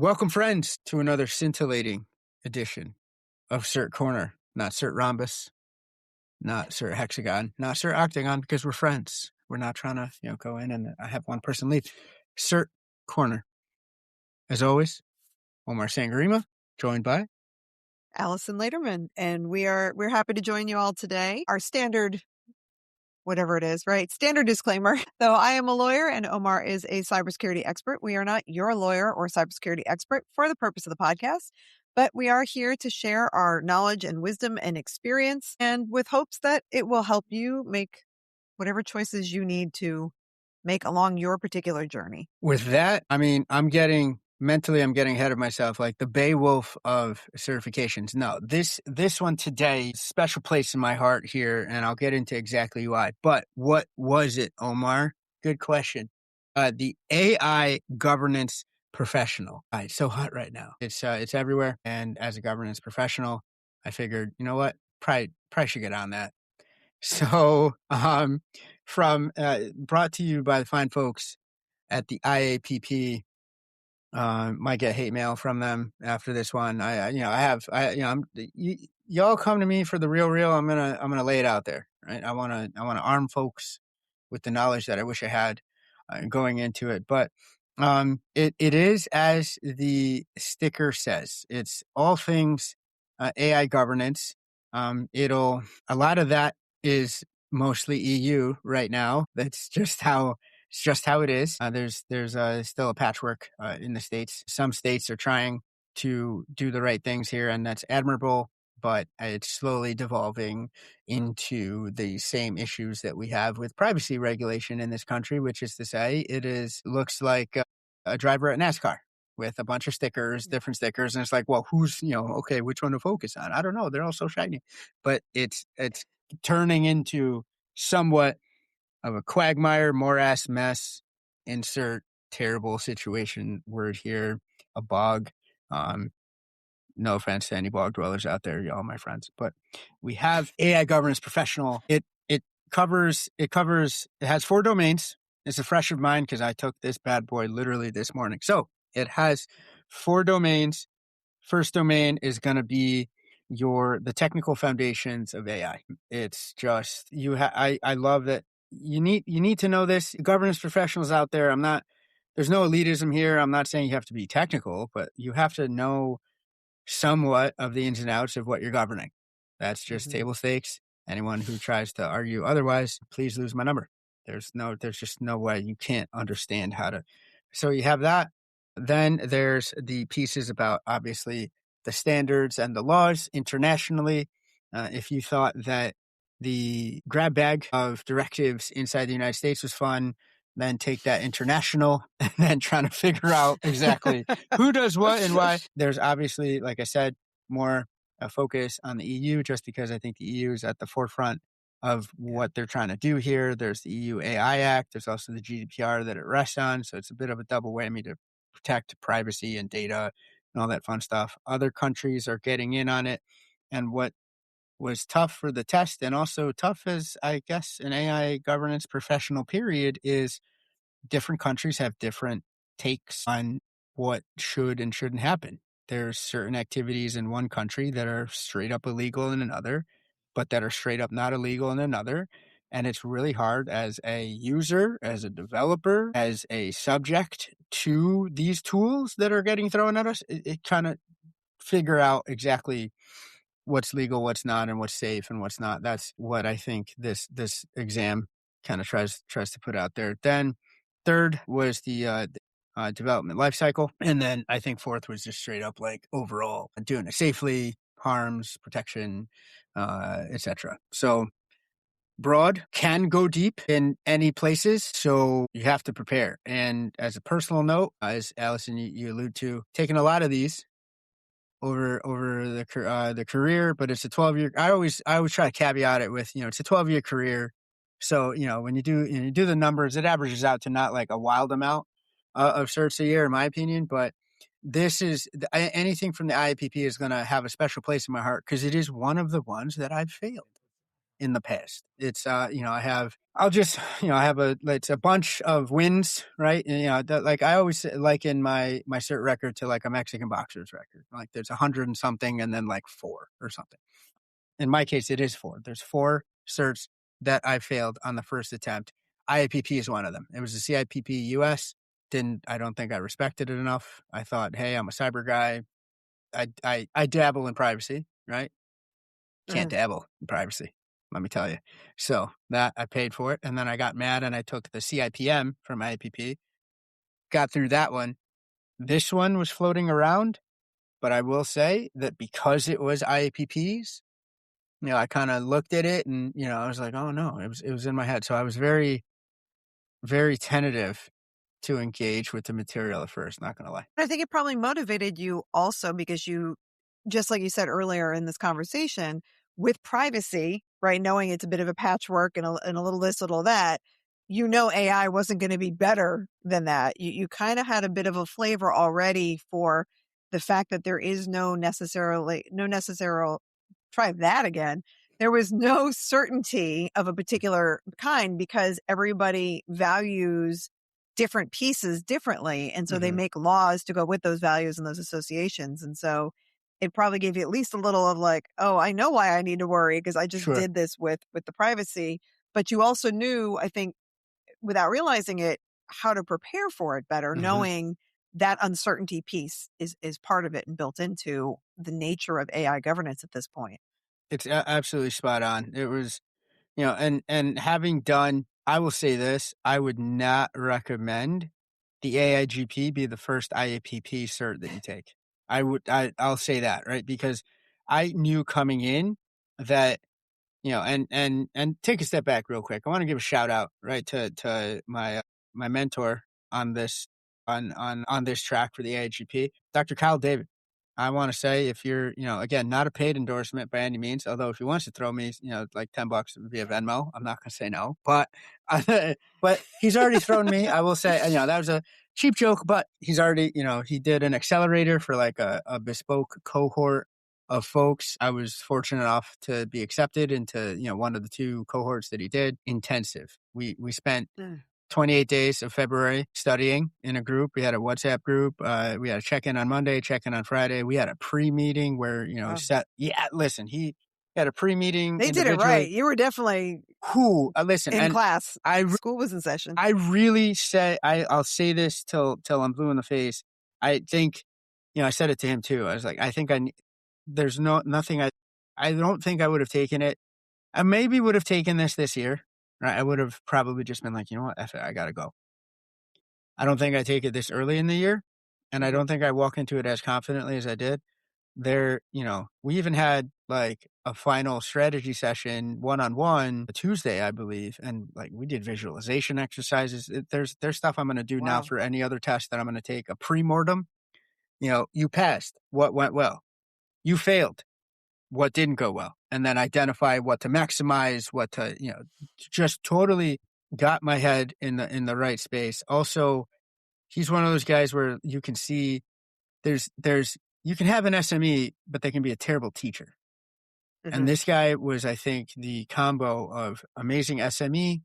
Welcome, friends, to another scintillating edition of Cert Corner. Not Cert Rhombus, not Cert Hexagon, not Cert Octagon, because we're friends. We're not trying to, go in and I have one person leave. Cert Corner. As always, Omar Sangurima, joined by Alyson Laterman, and we're happy to join you all today. Our standard, whatever it is, right? Standard disclaimer. Though I am a lawyer and Omar is a cybersecurity expert, we are not your lawyer or cybersecurity expert for the purpose of the podcast, but we are here to share our knowledge and wisdom and experience, and with hopes that it will help you make whatever choices you need to make along your particular journey. With that, I'm getting ahead of myself, like the Beowulf of certifications. No, this one today, special place in my heart here, and I'll get into exactly why. But what was it, Omar? Good question. The AI governance professional. It's so hot right now. It's everywhere. And as a governance professional, I figured, you know what? Probably should get on that. So, from brought to you by the fine folks at the IAPP. Might get hate mail from them after this one. Y'all come to me for the real. I'm gonna lay it out there, right? I wanna arm folks with the knowledge that I wish I had going into it. But it is, as the sticker says, it's all things AI governance. A lot of that is mostly EU right now. That's just how it is. There's still a patchwork in the States. Some states are trying to do the right things here, and that's admirable, but it's slowly devolving into the same issues that we have with privacy regulation in this country, which is to say looks like a driver at NASCAR with a bunch of stickers, different stickers. And it's like, well, who's, okay, which one to focus on? I don't know. They're all so shiny, but it's turning into somewhat of a quagmire, morass, mess, insert terrible situation word here, a bog. No offense to any bog dwellers out there, y'all, my friends, but we have AI governance professional. It has 4 domains. It's a fresh of mine because I took this bad boy literally this morning. So it has 4 domains. First domain is going to be the technical foundations of AI. It's just I love that you need to know this. Governance professionals out there, there's no elitism here. I'm not saying you have to be technical, but you have to know somewhat of the ins and outs of what you're governing. That's just table stakes. Anyone who tries to argue otherwise, please lose my number. There's just no way. You can't understand how to. So you have that. Then there's the pieces about, obviously, the standards and the laws internationally. If you thought that the grab bag of directives inside the United States was fun, then take that international and then trying to figure out exactly who does what and why. There's obviously, like I said, more a focus on the EU, just because I think the EU is at the forefront of what they're trying to do here. There's the EU AI Act. There's also the GDPR that it rests on. So it's a bit of a double whammy to protect privacy and data and all that fun stuff. Other countries are getting in on it. And what was tough for the test, and also tough as, I guess, an AI governance professional period, is different countries have different takes on what should and shouldn't happen. There's certain activities in one country that are straight up illegal in another, but that are straight up not illegal in another. And it's really hard as a user, as a developer, as a subject to these tools that are getting thrown at us. It kind of figure out exactly what's legal, what's not, and what's safe and what's not. That's what I think this exam kind of tries to put out there. Then third was the development lifecycle. And then I think fourth was just straight up like overall doing it safely, harms, protection, etc. So broad, can go deep in any places. So you have to prepare. And as a personal note, as Alyson, you allude to, taking a lot of these over the career, but it's a 12-year. I always try to caveat it with, it's a 12-year career. So, when you do the numbers, it averages out to not like a wild amount of certs a year, in my opinion. But this is anything from the IAPP is going to have a special place in my heart because it is one of the ones that I've failed. in the past. It's, I have it's a bunch of wins, right? And, like I always liken my cert record to like a Mexican boxer's record. Like there's 100 and something and then like 4 or something. In my case, it is 4. There's 4 certs that I failed on the first attempt. IAPP is one of them. It was a CIPP US. I don't think I respected it enough. I thought, hey, I'm a cyber guy. I dabble in privacy, right? Can't dabble in privacy, let me tell you. So that I paid for it. And then I got mad and I took the CIPM from IAPP, got through that one. This one was floating around, but I will say that because it was IAPP's, I kind of looked at it and, I was like, oh no, it was in my head. So I was very, very tentative to engage with the material at first, not going to lie. I think it probably motivated you also because you, just like you said earlier in this conversation, with privacy, right, knowing it's a bit of a patchwork and a little this, little that, AI wasn't going to be better than that. You kind of had a bit of a flavor already for the fact that there is no necessary, try that again. There was no certainty of a particular kind because everybody values different pieces differently. And so they make laws to go with those values and those associations. And so it probably gave you at least a little of like, oh, I know why I need to worry because I just did this with the privacy. But you also knew, I think, without realizing it, how to prepare for it better, knowing that uncertainty piece is part of it and built into the nature of AI governance at this point. It's absolutely spot on. It was, and having done, I will say this, I would not recommend the AIGP be the first IAPP cert that you take. I'll say that, right? Because I knew coming in that, and take a step back real quick. I want to give a shout out, right, to my mentor on this, on this track for the AIGP, Dr. Kyle David. I want to say if you're, again, not a paid endorsement by any means, although if he wants to throw me, like $10 via Venmo, I'm not going to say no, but he's already thrown me. I will say, that was a cheap joke, but he's already, he did an accelerator for like a bespoke cohort of folks. I was fortunate enough to be accepted into, one of the 2 cohorts that he did. Intensive. We spent 28 days of February studying in a group. We had a WhatsApp group. We had a check-in on Monday, check-in on Friday. We had a pre-meeting where, listen, he had a pre-meeting. They did it right. You were definitely in class. School was in session. I really say, I'll say this till I'm blue in the face. I think, I said it to him too. I was like, I think there's nothing I don't think I would have taken it. I maybe would have taken this year. Right, I would have probably just been like, you know what, F it, I gotta go. I don't think I take it this early in the year, and I don't think I walk into it as confidently as I did. We even had like a final strategy session one-on-one Tuesday, I believe, and like we did visualization exercises. There's stuff I'm going to do now for any other test that I'm going to take. A pre-mortem. You passed. What went well? You failed. What didn't go well, and then identify what to maximize, what to, just totally got my head in the right space. Also, he's one of those guys where you can see you can have an SME, but they can be a terrible teacher. And this guy was, I think, the combo of amazing SME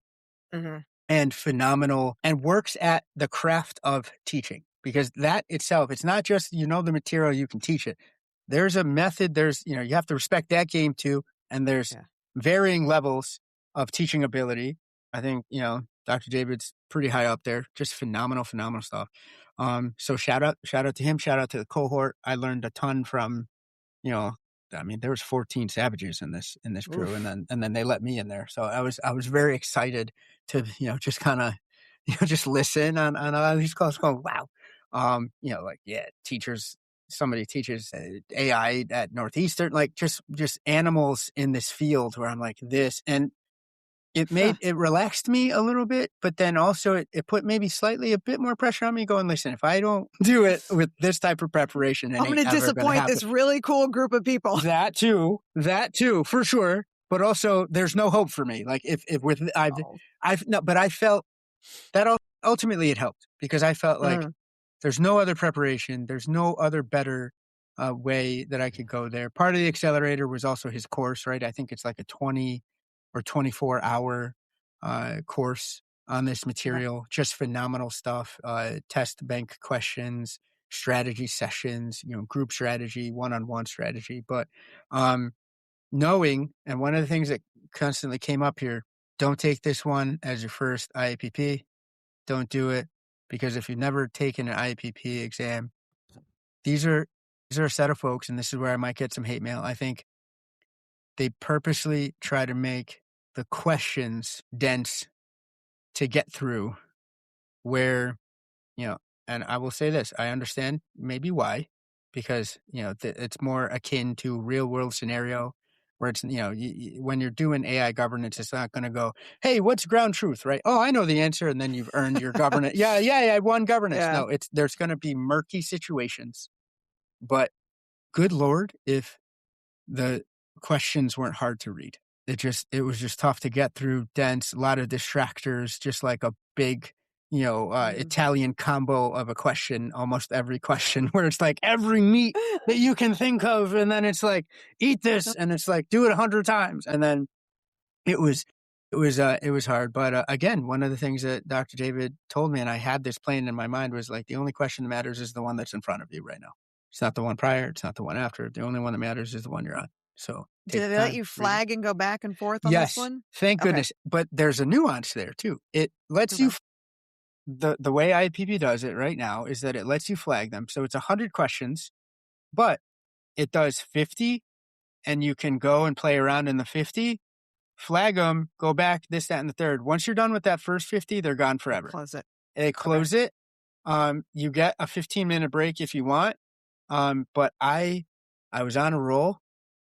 and phenomenal, and works at the craft of teaching, because that itself, it's not just, the material, you can teach it. There's a method, you have to respect that game too. And there's varying levels of teaching ability. I think, Dr. David's pretty high up there, just phenomenal stuff. So shout out to him, shout out to the cohort. I learned a ton from, there was 14 savages in this crew. And then they let me in there. So I was very excited to, just kind of, just listen on all these calls going, wow. Teachers, somebody teaches AI at Northeastern, like just animals in this field where I'm like this, and it relaxed me a little bit, but then also it put maybe slightly a bit more pressure on me going, listen, if I don't do it with this type of preparation, I'm going to disappoint this really cool group of people. That too, for sure. But also there's no hope for me. Like but I felt that ultimately it helped, because I felt like there's no other preparation. There's no other better way that I could go there. Part of the accelerator was also his course, right? I think it's like a 20 or 24-hour course on this material. Right. Just phenomenal stuff. Test bank questions, strategy sessions, group strategy, one-on-one strategy. But knowing, and one of the things that constantly came up here, don't take this one as your first IAPP. Don't do it, because if you've never taken an IAPP exam, these are a set of folks, and this is where I might get some hate mail. I think they purposely try to make the questions dense to get through, where, and I will say this, I understand maybe why, because, it's more akin to real world scenario where it's, when you're doing AI governance, it's not going to go, hey, what's ground truth, right? Oh, I know the answer. And then you've earned your governance. Yeah, I won governance. Yeah. No, there's going to be murky situations, but good Lord, if the questions weren't hard to read. It was just tough to get through, dense, a lot of distractors, just like a big, Italian combo of a question, almost every question, where it's like every meat that you can think of. And then it's like, eat this. And it's like, do it 100 times. And then it was hard. But again, one of the things that Dr. David told me, and I had this playing in my mind, was like, the only question that matters is the one that's in front of you right now. It's not the one prior. It's not the one after. The only one that matters is the one you're on. So did they let you flag and go back and forth on this one? Thank goodness. But there's a nuance there too. It lets you, the way IAPP does it right now is that it lets you flag them. So it's 100 questions, but it does 50, and you can go and play around in the 50, flag them, go back, this, that, and the third. Once you're done with that first 50, they're gone forever. They close it. You get a 15-minute break if you want. But I was on a roll.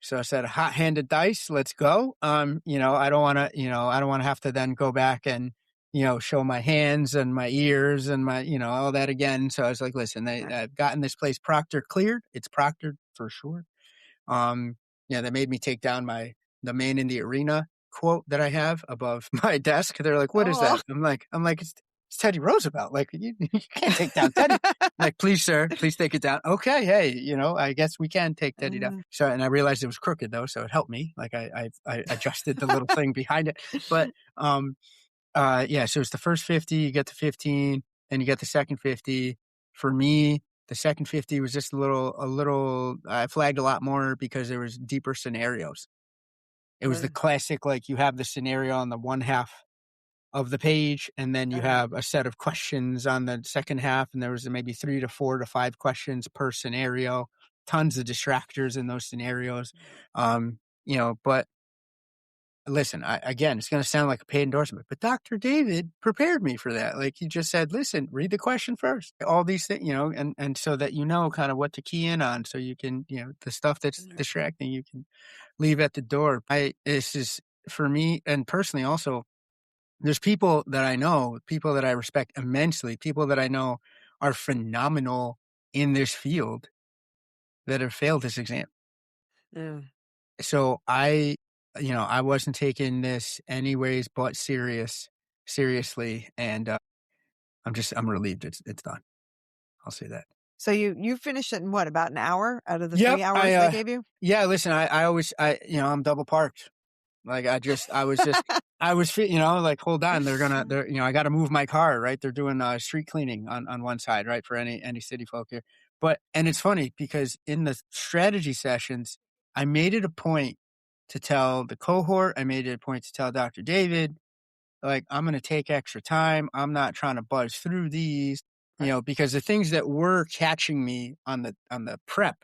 So I said, hot-handed dice, let's go. I don't want to have to then go back and, show my hands and my ears and my, all that again. So I was like, listen, I've gotten this place proctor cleared. It's proctored for sure. They made me take down the man in the arena quote that I have above my desk. They're like, what is that? I'm like, it's Teddy Roosevelt. Like, you can't take down Teddy. Like, please, sir, please take it down. Okay. Hey, I guess we can take Teddy down. So, and I realized it was crooked though. So it helped me. Like I adjusted the little thing behind it. But, so it's the first 50, you get to 15, and you get the second 50. For me, the second 50 was just a little, I flagged a lot more because there was deeper scenarios. It was the classic, like you have the scenario on the one half of the page, and then you have a set of questions on the second half, and there was maybe 3 to 4 to 5 questions per scenario, tons of distractors in those scenarios. But listen, again, it's going to sound like a paid endorsement, but Dr. David prepared me for that. Like he just said, listen, read the question first, all these things, and so that kind of what to key in on, so you can, the stuff that's distracting, you can leave at the door. This is for me, and personally also, there's people that I know, people that I respect immensely, people that I know are phenomenal in this field that have failed this exam. Yeah. So I wasn't taking this anyways, but seriously. And I'm relieved it's done. I'll say that. So you finished it in what, about an hour out of the 3 hours they gave you? Yeah, listen, I always, I'm double parked. Like I was like, hold on, I got to move my car, right? They're doing street cleaning on one side, right? For any city folk here. And it's funny because in the strategy sessions, I made it a point to tell the cohort, I made it a point to tell Dr. David, like, I'm going to take extra time. I'm not trying to buzz through these, because the things that were catching me on the prep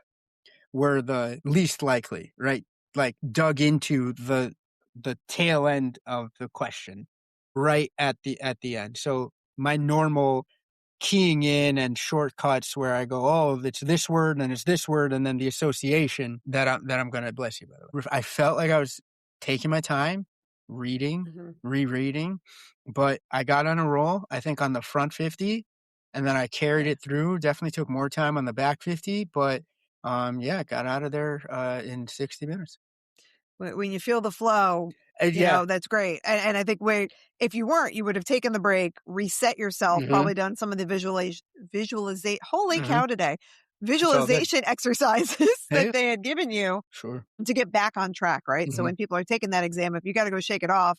were the least likely, right? Like dug into the tail end of the question right at the end. So my normal keying in and shortcuts where I go, oh, it's this word and it's this word, and then the association that I'm going to, bless you, by the way. I felt like I was taking my time, reading, rereading, but I got on a roll, I think, on the front 50, and then I carried it through. Definitely took more time on the back 50, but got out of there in 60 minutes. When you feel the flow, that's great. And I think if you weren't, you would have taken the break, reset yourself, probably done some of the visualization. Holy cow today. visualization exercises Hey. that they had given you Sure. to get back on track, right? So Mhm. when people are taking that exam, if you got to go shake it off,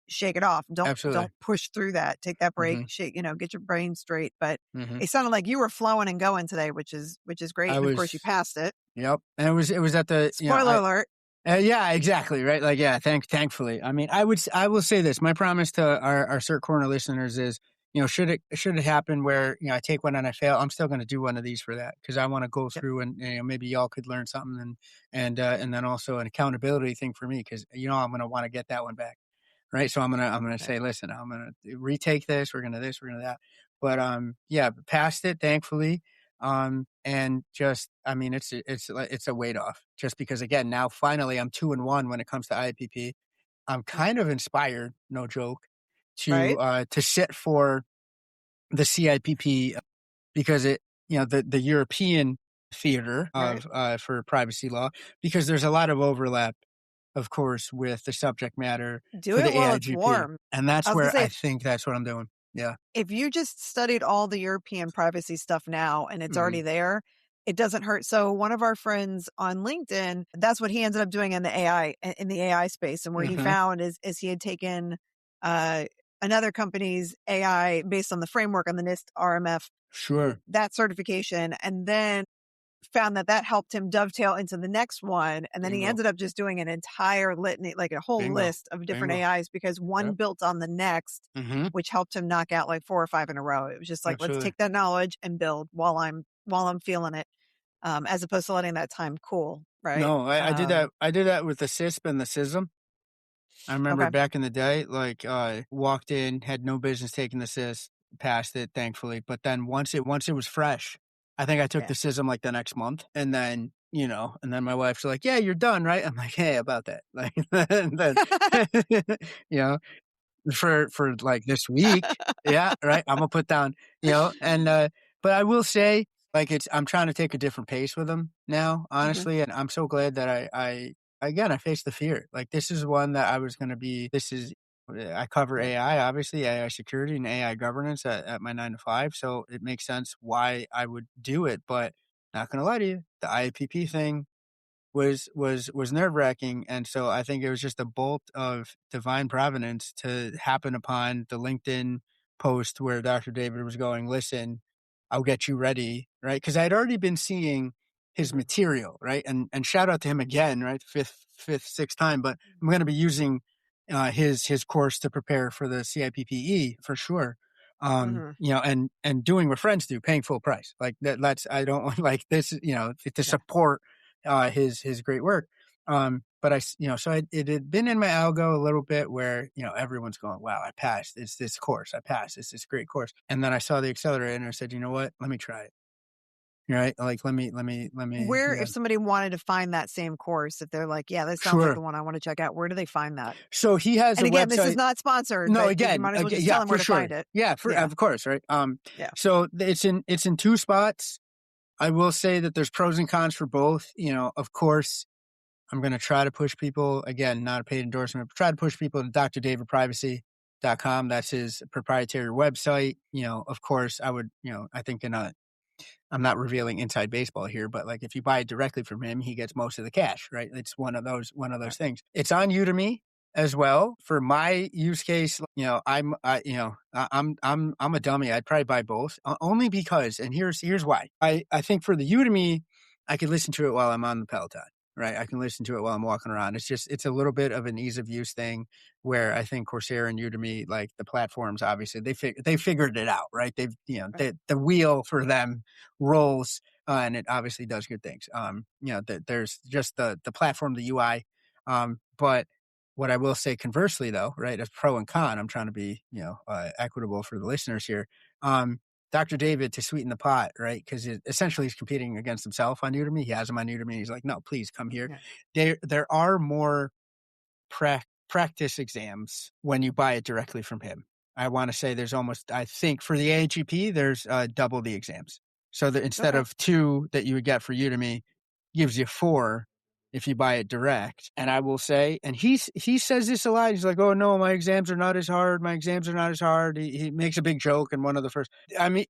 shake it off. Absolutely. Don't push through that. Take that break, Mhm. shake, get your brain straight. But Mhm. it sounded like you were flowing and going today, which is great. I And of course you was passed it. Yep. And it was at the, Spoiler alert. yeah, exactly. Right. Like, yeah, thankfully. I mean, I will say this, my promise to our Cert Corner listeners is, should it happen where, I take one and I fail, I'm still going to do one of these for that. Cause I want to go through and, maybe y'all could learn something and then also an accountability thing for me. Cause I'm going to want to get that one back. Right. So I'm going to say, listen, I'm going to retake this. We're going to that. But, yeah, passed it, thankfully. And just, I mean, it's a weight off just because again, now finally I'm 2-1 when it comes to IAPP. I'm kind of inspired, no joke, to sit for the CIPP because the European theater of, for privacy law, because there's a lot of overlap, of course, with the subject matter Do for the it while it's AIGP. warm. And that's I was gonna where say, I think that's what I'm doing. Yeah. if you just studied all the European privacy stuff now and it's already there, it doesn't hurt. So one of our friends on LinkedIn, that's what he ended up doing in the AI space. And where he found is he had taken another company's AI based on the framework on the NIST RMF, Sure. that certification, and then found that helped him dovetail into the next one. And then he ended up just doing an entire litany, like a whole list of different AIs because one built on the next, which helped him knock out like 4 or 5 in a row. It was just like, let's take that knowledge and build while I'm feeling it, as opposed to letting that time cool. Right. No, I did that. I did that with the CISP and the CISM. I remember back in the day, like, walked in, had no business taking the CISP, passed it, thankfully. But then once it was fresh, I think I took the CISM like the next month. And then, and then my wife's like, yeah, you're done, right? I'm like, hey, about that. Like, and then, for like this week. Yeah. Right. I'm gonna put down, and, but I will say, like, I'm trying to take a different pace with them now, honestly. And I'm so glad that I faced the fear. Like, this is one that I was going to be, I cover AI, obviously, AI security and AI governance at my 9 to 5. So it makes sense why I would do it, but not going to lie to you, the IAPP thing was nerve-wracking. And so I think it was just a bolt of divine providence to happen upon the LinkedIn post where Dr. David was going, listen, I'll get you ready, right? Because I'd already been seeing his material, right? And shout out to him again, right? Fifth, sixth time, but I'm going to be using his course to prepare for the CIPPE for sure. And doing what friends do, paying full price. Like that's, I don't want like this, to support his great work. But it had been in my algo a little bit where, everyone's going, wow, I passed. It's this course. I passed. It's this great course. And then I saw the accelerator and I said, you know what? Let me try it. Right. Like, let me. Where, if somebody wanted to find that same course, if they're like, yeah, this sounds like the one I want to check out, where do they find that? So he has and a again, website. This is not sponsored. No, but again, you might as well just tell them where to find it. Yeah, of course. Right. So it's in 2 spots. I will say that there's pros and cons for both. Of course, I'm going to try to push people, again, not a paid endorsement, but try to push people to drdavidprivacy.com. That's his proprietary website. Of course, I would, I think I'm not revealing inside baseball here, but like if you buy it directly from him, he gets most of the cash, right? It's one of those things. It's on Udemy as well. For my use case, I'm a dummy. I'd probably buy both only because, and here's why. I think for the Udemy, I could listen to it while I'm on the Peloton, right? I can listen to it while I'm walking around. It's a little bit of an ease of use thing where I think Coursera and Udemy, like the platforms, obviously they figured it out, right? They've, the wheel for them rolls, and it obviously does good things. There's just the platform, the UI. But what I will say conversely though, right, as pro and con, I'm trying to be, equitable for the listeners here. Dr. David, to sweeten the pot, right? Because essentially he's competing against himself on Udemy. He has him on Udemy. He's like, no, please come here. Yeah. There are more practice exams when you buy it directly from him. I want to say there's almost, I think for the AIGP, there's double the exams. So that instead of 2 that you would get for Udemy, gives you 4 if you buy it direct. And I will say, and he says this a lot. He's like, oh no, my exams are not as hard. He makes a big joke in one of the first. I mean,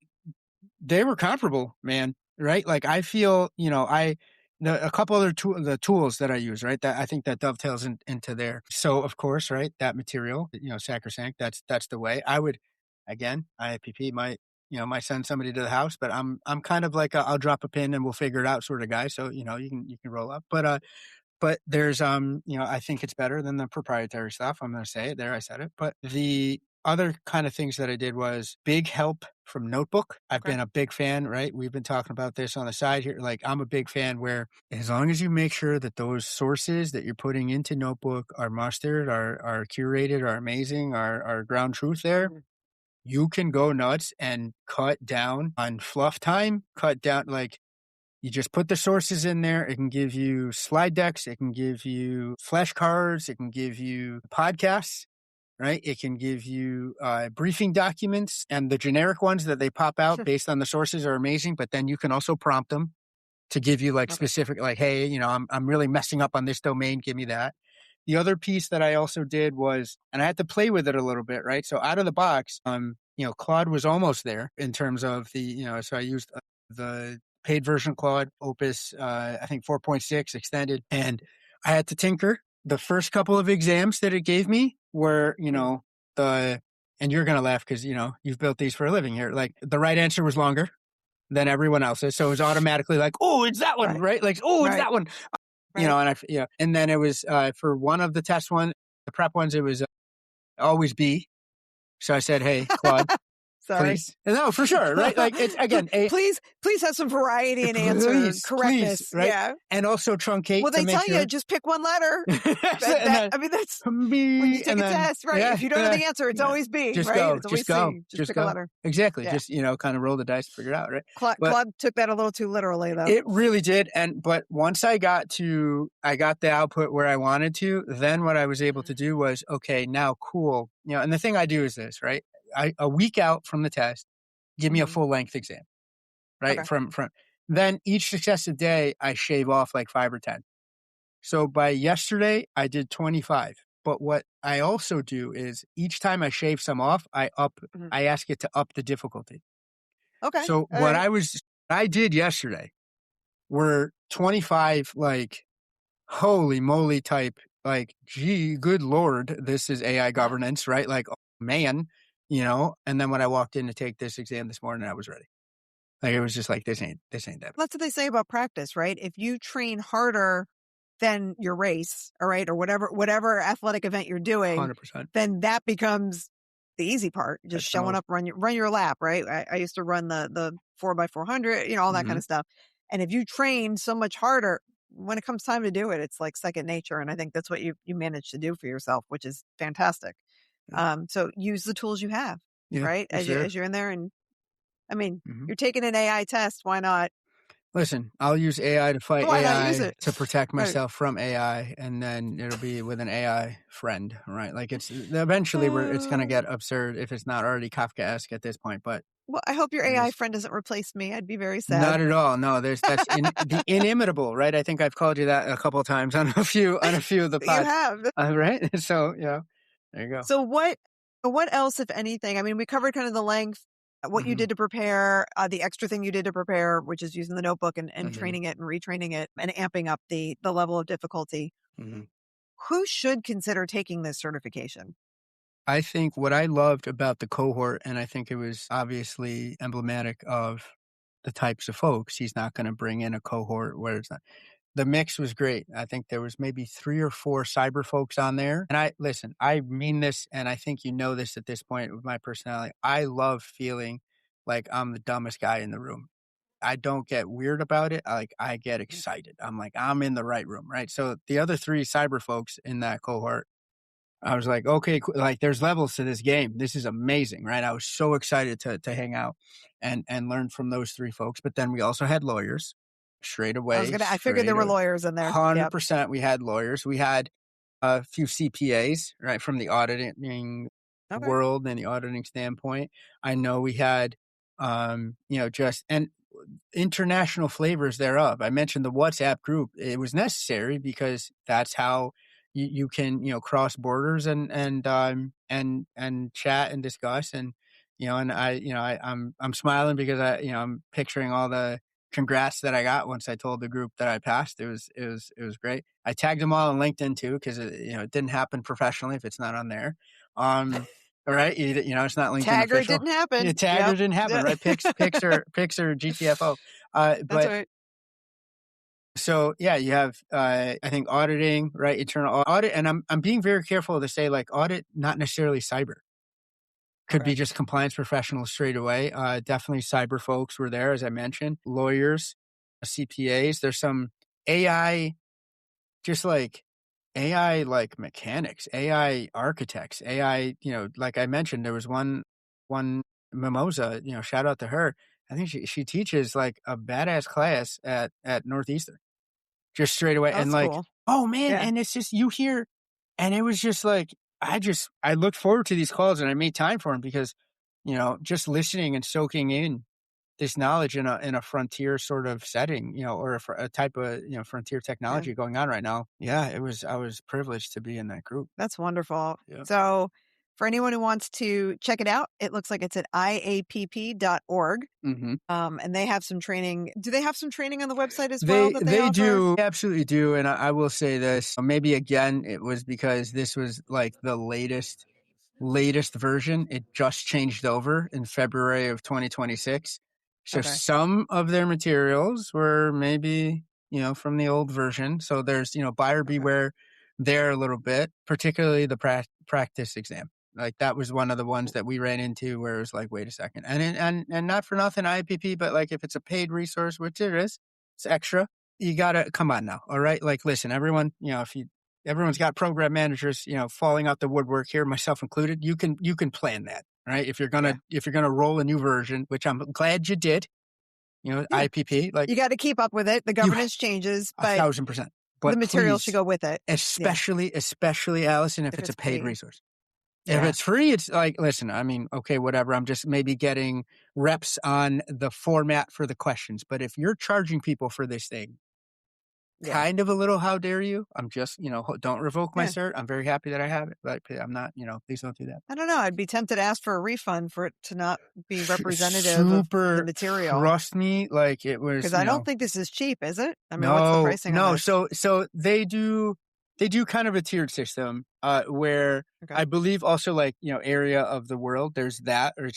they were comparable, man. right? Like I feel, a couple other the tools that I use, right? That I think that dovetails into there. So of course, right, that material, sacrosanct. That's the way. I would, again, IAPP might send somebody to the house, but I'm kind of like I'll drop a pin and we'll figure it out sort of guy. So you can roll up, but there's I think it's better than the proprietary stuff. I'm going to say it there. I said it, but the other kind of things that I did was big help from Notebook. I've been a big fan, right? We've been talking about this on the side here. Like I'm a big fan where as long as you make sure that those sources that you're putting into Notebook are mustard, are curated, are amazing, are ground truth there, you can go nuts and cut down on fluff time, cut down like you just put the sources in there. It can give you slide decks. It can give you flashcards. It can give you podcasts, right? It can give you briefing documents, and the generic ones that they pop out based on the sources are amazing. But then you can also prompt them to give you like specific, like, hey, I'm really messing up on this domain. Give me that. The other piece that I also did was, and I had to play with it a little bit, right? So out of the box, Claude was almost there in terms of so I used the paid version Claude Opus, I think 4.6 extended, and I had to tinker. The first couple of exams that it gave me were, and you're going to laugh because, you've built these for a living here. Like the right answer was longer than everyone else's. So it was automatically like, oh, it's that one, right? Like, oh, it's that one. Right. And then it was for one of the the prep ones, it was always B. So I said, hey, Claude, sorry. Please. No, for sure, right? Like it's again, please have some variety in answer correctness, please, right? Yeah, and also truncate. Well, they tell you just pick one letter. That's when you take a test, right? Yeah, if you don't know the answer, it's always B. Just right? go, it's just go, just pick a letter. Exactly. Yeah. Just kind of roll the dice to figure it out, right? Claude took that a little too literally, though. It really did, but once I got the output where I wanted to, then what I was able to do was okay, now cool, and the thing I do is this, right? A week out from the test, give me a full length exam, right? From then each successive day, I shave off like 5 or 10. So by yesterday, I did 25. But what I also do is each time I shave some off, I ask it to up the difficulty. Okay. So I did yesterday were 25, like, holy moly type, like, gee, good Lord, this is AI governance, right? Like, oh, man. And then when I walked in to take this exam this morning, I was ready. Like it was just like, this ain't that. That's what they say about practice, right? If you train harder than your race, all right, or whatever athletic event you're doing, 100%. Then that becomes the easy part. Just showing up, run your lap, right? I used to run the 4x400, all that kind of stuff. And if you train so much harder, when it comes time to do it, it's like second nature. And I think that's what you managed to do for yourself, which is fantastic. So use the tools you have, right? As you're in there. And I mean, you're taking an AI test. Why not? Listen, I'll use AI to fight AI to protect myself from AI. And then it'll be with an AI friend, right? Like it's eventually it's going to get absurd if it's not already Kafkaesque at this point. But well, I hope your AI friend doesn't replace me. I'd be very sad. Not at all. No, that's the inimitable, right? I think I've called you that a couple of times on a few of the pods. You have. Right? So, there you go. So what else, if anything? I mean, we covered kind of the length, what you did to prepare, the extra thing you did to prepare, which is using the notebook and training it and retraining it and amping up the level of difficulty. Who should consider taking this certification? I think what I loved about the cohort, and I think it was obviously emblematic of the types of folks, he's not going to bring in a cohort where it's not. The mix was great. I think there was maybe 3 or 4 cyber folks on there. And I mean this, and I think you know this at this point with my personality. I love feeling like I'm the dumbest guy in the room. I don't get weird about it. I get excited. I'm like, I'm in the right room, right? So the other 3 cyber folks in that cohort, I was like, okay, like there's levels to this game. This is amazing, right? I was so excited to hang out and learn from those 3 folks. But then we also had lawyers straight away. I figured there were lawyers in there. 100%. We had lawyers. We had a few CPAs, right, from the auditing world and the auditing standpoint. I know we had, and international flavors thereof. I mentioned the WhatsApp group. It was necessary because that's how you can, cross borders and chat and discuss. And, and I'm smiling because I'm picturing all the congrats that I got once I told the group that I passed. It was great. I tagged them all on LinkedIn too, because it didn't happen professionally if it's not on there. All right, it's not LinkedIn Tagger official. didn't happen. Yeah, tagger didn't happen, right? Pics are GTFO. That's But right. so yeah, you have I think auditing, right? Internal audit, and I'm being very careful to say like audit, not necessarily cyber. Could be just compliance professionals straight away. Definitely cyber folks were there, as I mentioned. Lawyers, CPAs. There's some AI, just like AI, like mechanics, AI architects, AI. Like I mentioned, there was one Mimosa. Shout out to her. I think she teaches like a badass class at Northeastern, just straight away. That's And like, cool. oh man, Yeah. and it's just you hear, and it was just like I looked forward to these calls, and I made time for them because just listening and soaking in this knowledge in a frontier sort of setting, or a type of frontier technology going on right now. Yeah, I was privileged to be in that group. That's wonderful. Yeah. So for anyone who wants to check it out, it looks like it's at IAPP.org. Mm-hmm. And they have some training. Do they have some training on the website as well that they offer? do, absolutely do. And I will say this, maybe again, it was because this was like the latest version. It just changed over in February of 2026. So some of their materials were maybe, from the old version. So there's, buyer beware there a little bit, particularly the practice exam. Like that was one of the ones that we ran into where it was like, wait a second. And not for nothing IAPP, but like if it's a paid resource, which it is, it's extra. You gotta come on now. All right. Like, listen, everyone, everyone's got program managers, falling out the woodwork here, myself included. You can plan that, right? If you're gonna roll a new version, which I'm glad you did, IPP, like you got to keep up with it. The governance changes, but 1,000%. But the material should go with it. Especially Alyson, if it's a paid resource. Yeah. If it's free, it's like, listen, I mean, okay, whatever. I'm just maybe getting reps on the format for the questions. But if you're charging people for this thing, kind of a little, how dare you? I'm just, don't revoke my cert. I'm very happy that I have it, but I'm not, please don't do that. I don't know. I'd be tempted to ask for a refund for it to not be representative of the material. Trust me, like it was. Because I don't think this is cheap, is it? I mean, what's the pricing on this? So they do kind of a tiered system, where I believe also like, area of the world, there's that, or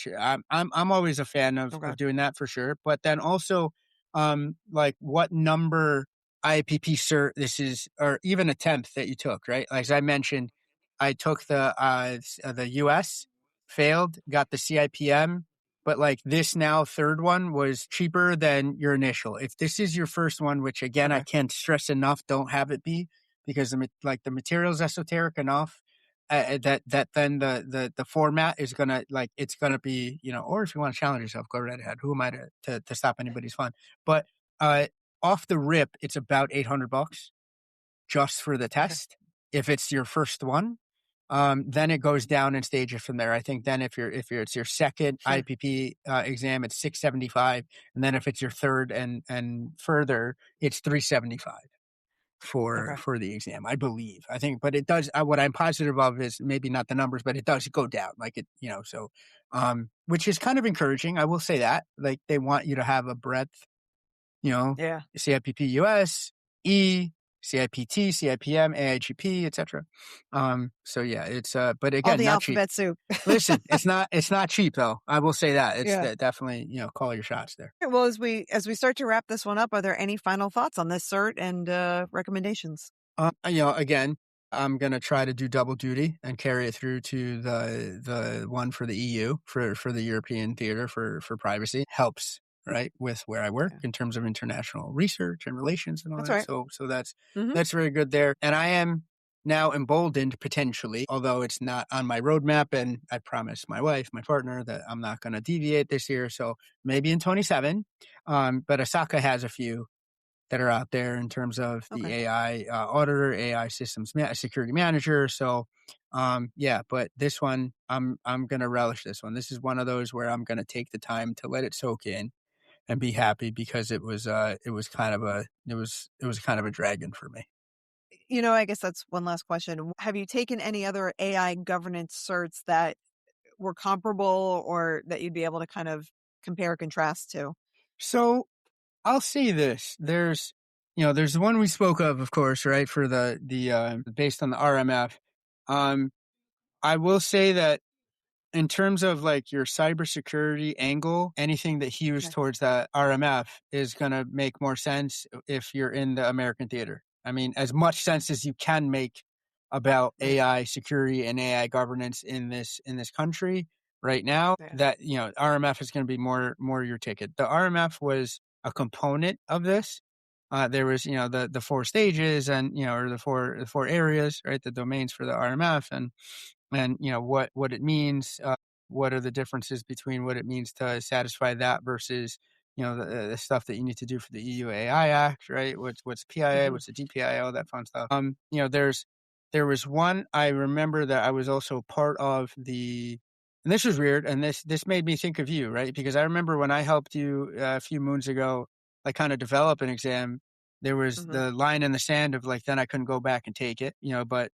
I'm always a fan of doing that for sure. But then also, like what number IAPP cert this is, or even attempt that you took, right? Like as I mentioned, I took the US, failed, got the CIPM, but like this now third one was cheaper than your initial. If this is your first one, which again, I can't stress enough, don't have it be, because the material is esoteric enough, that then the format is gonna, like, it's gonna be, or if you want to challenge yourself, go right ahead. Who am I to stop anybody's fun? But off the rip, it's about $800 just for the test. If it's your first one, then it goes down in stages from there. I think then if it's your second IPP exam, it's $675, and then if it's your third and further, it's $375 for the exam, I believe. I think, but it does. What I'm positive of is maybe not the numbers, but it does go down. Like it, so, which is kind of encouraging. I will say that, like, they want you to have a breadth, CIPP US, CIPT, CIPM, AIGP, etc. So yeah, it's but again, all the not alphabet cheap. soup. Listen, it's not cheap though. I will say that. It's definitely, call your shots there. Well, as we start to wrap this one up, are there any final thoughts on this cert and recommendations? Again, I'm gonna try to do double duty and carry it through to the one for the EU, for the European theater for privacy. Helps, right, with where I work in terms of international research and relations and all that. Right. So that's that's very good there. And I am now emboldened potentially, although it's not on my roadmap, and I promised my wife, my partner, that I'm not going to deviate this year. So maybe in 27. But Osaka has a few that are out there in terms of the AI auditor, AI systems security manager. So, but this one, I'm going to relish this one. This is one of those where I'm going to take the time to let it soak in and be happy, because it was kind of a dragon for me. I guess that's one last question. Have you taken any other AI governance certs that were comparable or that you'd be able to kind of compare or contrast to? So I'll say this. There's the one we spoke of course, right? For the based on the RMF. I will say that in terms of like your cybersecurity angle, anything that hews towards that RMF is going to make more sense if you're in the American theater. I mean, as much sense as you can make about AI security and AI governance in this country right now, that RMF is going to be more your ticket. The RMF was a component of this. There was the 4 stages and or the four areas, right? The domains for the RMF and what it means, what are the differences between what it means to satisfy that versus the stuff that you need to do for the EU AI Act, right? What's PIA, what's the DPIA, all that fun stuff. There was one I remember that I was also part of and this was weird, and this made me think of you, right? Because I remember when I helped you a few moons ago, like kind of develop an exam, there was the line in the sand of like, then I couldn't go back and take it, but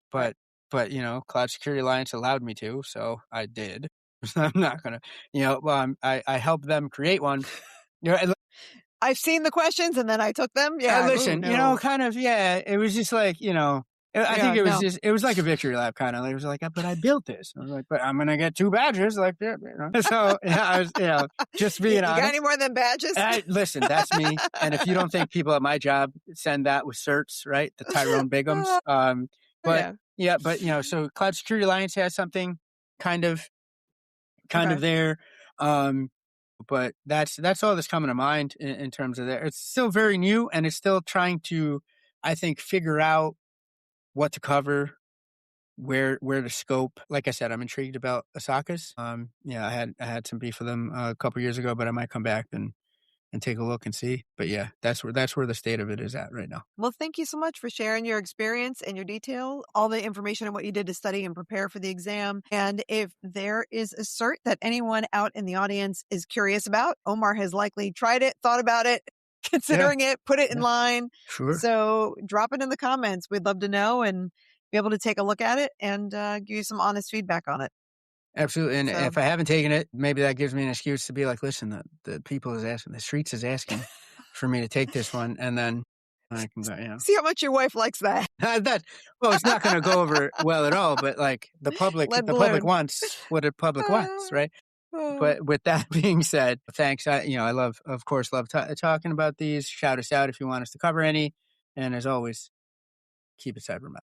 Cloud Security Alliance allowed me to, so I did. I'm not going to, I helped them create one. I've seen the questions and then I took them. Yeah. Listen, it was just like, I think it was it was like a victory lap kind of. It was like, but I built this. I was like, but I'm going to get 2 badges. Like, So, I was, just being honest. You got any more than badges? Listen, that's me. And if you don't think people at my job send that with certs, right? The Tyrone Bigums. So Cloud Security Alliance has something kind of there. But that's all that's coming to mind in terms of that. It's still very new and it's still trying to, I think, figure out what to cover, where to scope. Like I said, I'm intrigued about Osaka's. I had some beef with them a couple years ago, but I might come back and take a look and see. But yeah, that's where the state of it is at right now. Well, thank you so much for sharing your experience and your detail, all the information on what you did to study and prepare for the exam. And if there is a cert that anyone out in the audience is curious about, Omar has likely tried it, thought about it, considering it, put it in line. Sure. So drop it in the comments. We'd love to know and be able to take a look at it and give you some honest feedback on it. Absolutely. And if I haven't taken it, maybe that gives me an excuse to be like, listen, the people is asking, the streets is asking for me to take this one. And then I can go, See how much your wife likes that. It's not going to go over well at all, but like the public wants what the public wants, right? But with that being said, thanks. I love talking about these. Shout us out if you want us to cover any. And as always, keep it cyber metal.